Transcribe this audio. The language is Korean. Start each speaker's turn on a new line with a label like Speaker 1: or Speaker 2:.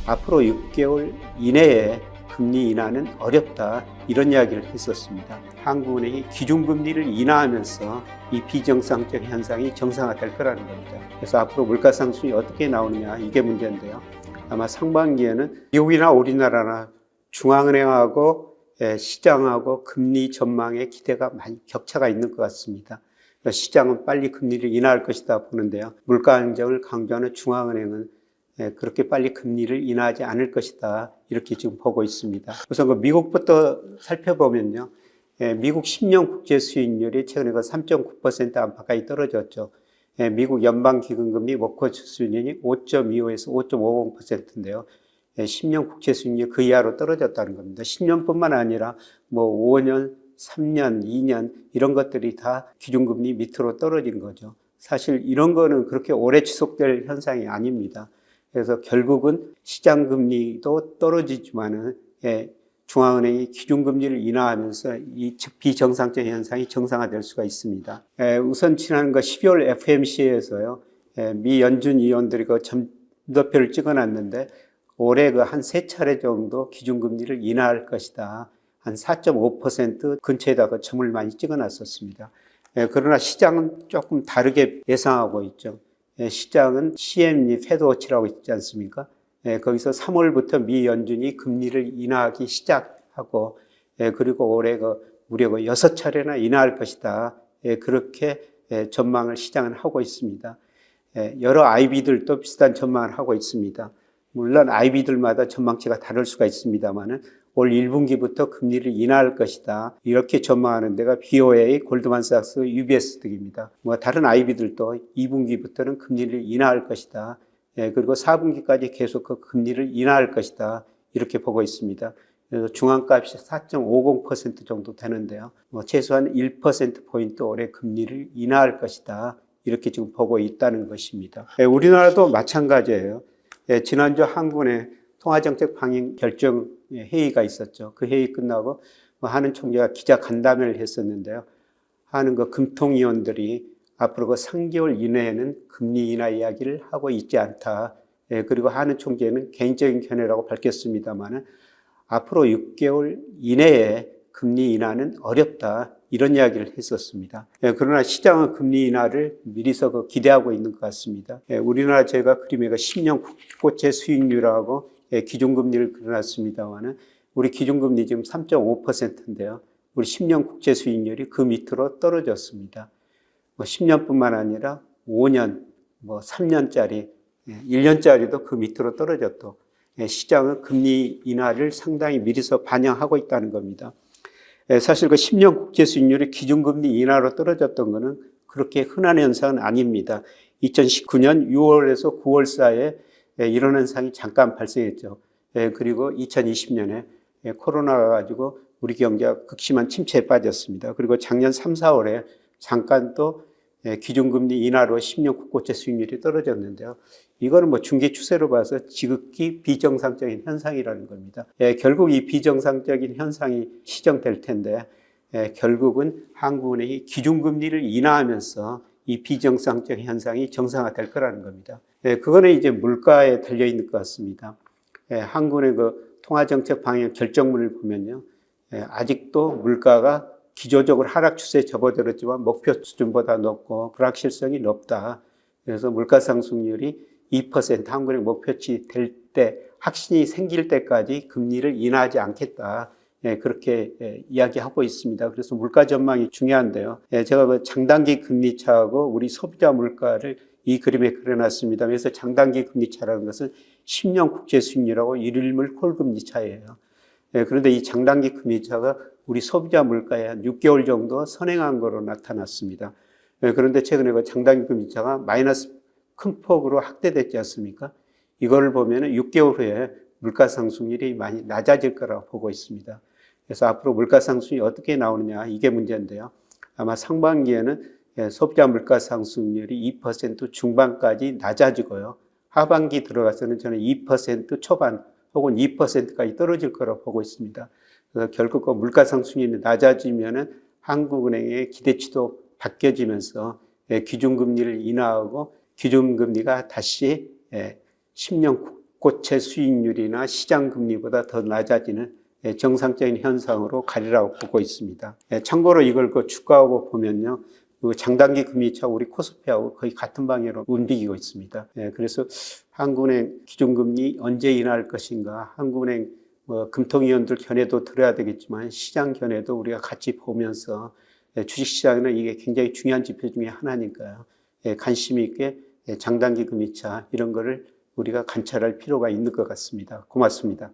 Speaker 1: 앞으로 6개월 이내에 금리 인하는 어렵다, 이런 이야기를 했었습니다. 한국은행이 기준금리를 인하하면서 이 비정상적 현상이 정상화될 거라는 겁니다. 그래서 앞으로 물가상승이 어떻게 나오느냐, 이게 문제인데요. 아마 상반기에는 미국이나 우리나라나 중앙은행하고 시장하고 금리 전망의 기대가 많이 격차가 있는 것 같습니다. 시장은 빨리 금리를 인하할 것이다 보는데요. 물가 안정을 강조하는 중앙은행은 그렇게 빨리 금리를 인하하지 않을 것이다, 이렇게 지금 보고 있습니다. 우선 미국부터 살펴보면요. 미국 10년 국채 수익률이 최근에 3.9% 안팎까지 떨어졌죠. 미국 연방기금금리 목표 수준이 5.25에서 5.50%인데요. 10년 국채 수익률이 그 이하로 떨어졌다는 겁니다. 10년뿐만 아니라 5년, 3년, 2년 이런 것들이 다 기준금리 밑으로 떨어진 거죠. 사실 이런 거는 그렇게 오래 지속될 현상이 아닙니다. 그래서 결국은 시장금리도 떨어지지만은 중앙은행이 기준금리를 인하하면서 이 비정상적 현상이 정상화될 수가 있습니다. 우선 지난 12월 FOMC에서요, 미 연준 위원들이 점도표를 찍어놨는데 올해 한 3차례 정도 기준금리를 인하할 것이다. 한 4.5% 근처에다가 점을 많이 찍어놨었습니다. 그러나 시장은 조금 다르게 예상하고 있죠. 시장은 CME 패드워치라고 있지 않습니까? 거기서 3월부터 미 연준이 금리를 인하하기 시작하고, 그리고 올해 무려 6차례나 인하할 것이다. 그렇게 전망을 시장은 하고 있습니다. 여러 IB들도 비슷한 전망을 하고 있습니다. 물론 IB들마다 전망치가 다를 수가 있습니다만은 올 1분기부터 금리를 인하할 것이다, 이렇게 전망하는 데가 BOA, 골드만삭스, UBS 등입니다. 다른 IB들도 2분기부터는 금리를 인하할 것이다, 그리고 4분기까지 계속 그 금리를 인하할 것이다, 이렇게 보고 있습니다. 그래서 중앙값이 4.50% 정도 되는데요. 최소한 1%포인트 올해 금리를 인하할 것이다, 이렇게 지금 보고 있다는 것입니다. 우리나라도 마찬가지예요. 지난주 한국은행 통화정책 방향 결정 회의가 있었죠. 그 회의 끝나고 하는 총재가 기자 간담회를 했었는데요. 하는 금통위원들이 앞으로 3개월 이내에는 금리 인하 이야기를 하고 있지 않다. 그리고 하는 총재는 개인적인 견해라고 밝혔습니다만은 앞으로 6개월 이내에 금리 인하는 어렵다, 이런 이야기를 했었습니다. 그러나 시장은 금리 인하를 미리서 기대하고 있는 것 같습니다. 우리나라 제가 그림에 10년 국고채 수익률하고 기준금리를 그려놨습니다만은 우리 기준금리 지금 3.5%인데요. 우리 10년 국채 수익률이 그 밑으로 떨어졌습니다. 10년뿐만 아니라 5년, 3년짜리, 1년짜리도 그 밑으로 떨어졌고, 시장은 금리 인하를 상당히 미리서 반영하고 있다는 겁니다. 사실 10년 국채 수익률이 기준금리 인하로 떨어졌던 것은 그렇게 흔한 현상은 아닙니다. 2019년 6월에서 9월 사이에 이런 현상이 잠깐 발생했죠. 그리고 2020년에 코로나가 가지고 우리 경제가 극심한 침체에 빠졌습니다. 그리고 작년 3, 4월에 잠깐 또 기준금리 인하로 10년 국고채 수익률이 떨어졌는데요. 이거는 중기 추세로 봐서 지극히 비정상적인 현상이라는 겁니다. 결국 이 비정상적인 현상이 시정될 텐데, 결국은 한국은행이 기준금리를 인하하면서 이 비정상적 현상이 정상화될 거라는 겁니다. 그거는 이제 물가에 달려 있는 것 같습니다. 한국은행 통화정책 방향 결정문을 보면요, 아직도 물가가 기조적으로 하락 추세에 접어들었지만 목표 수준보다 높고 불확실성이 높다. 그래서 물가 상승률이 2% 한국은행 목표치 될 때, 확신이 생길 때까지 금리를 인하하지 않겠다, 그렇게 이야기하고 있습니다. 그래서 물가 전망이 중요한데요. 제가 장단기 금리차하고 우리 소비자 물가를 이 그림에 그려놨습니다. 그래서 장단기 금리차라는 것은 10년 국채 수익률하고 일일 콜금리 차이예요. 그런데 이 장단기 금리차가 우리 소비자 물가에 한 6개월 정도 선행한 거로 나타났습니다. 그런데 최근에 장단기 금리차가 마이너스 큰 폭으로 확대됐지 않습니까? 이거를 보면 6개월 후에 물가 상승률이 많이 낮아질 거라고 보고 있습니다. 그래서 앞으로 물가 상승이 어떻게 나오느냐, 이게 문제인데요. 아마 상반기에는 소비자 물가 상승률이 2% 중반까지 낮아지고요. 하반기 들어가서는 저는 2% 초반 혹은 2%까지 떨어질 거라고 보고 있습니다. 그래서 결국 물가 상승이 낮아지면은 한국은행의 기대치도 바뀌어지면서 기준금리를 인하하고 기준금리가 다시 10년 국고채 수익률이나 시장 금리보다 더 낮아지는 정상적인 현상으로 가리라고 보고 있습니다. 참고로 이걸 주가하고 보면요. 장단기 금리차 우리 코스피하고 거의 같은 방향으로 움직이고 있습니다. 그래서 한국은행 기준금리 언제 인하할 것인가, 한국은행 금통위원들 견해도 들어야 되겠지만 시장 견해도 우리가 같이 보면서 주식시장에는 이게 굉장히 중요한 지표 중에 하나니까요. 관심 있게 장단기 금리차 이런 거를 우리가 관찰할 필요가 있는 것 같습니다. 고맙습니다.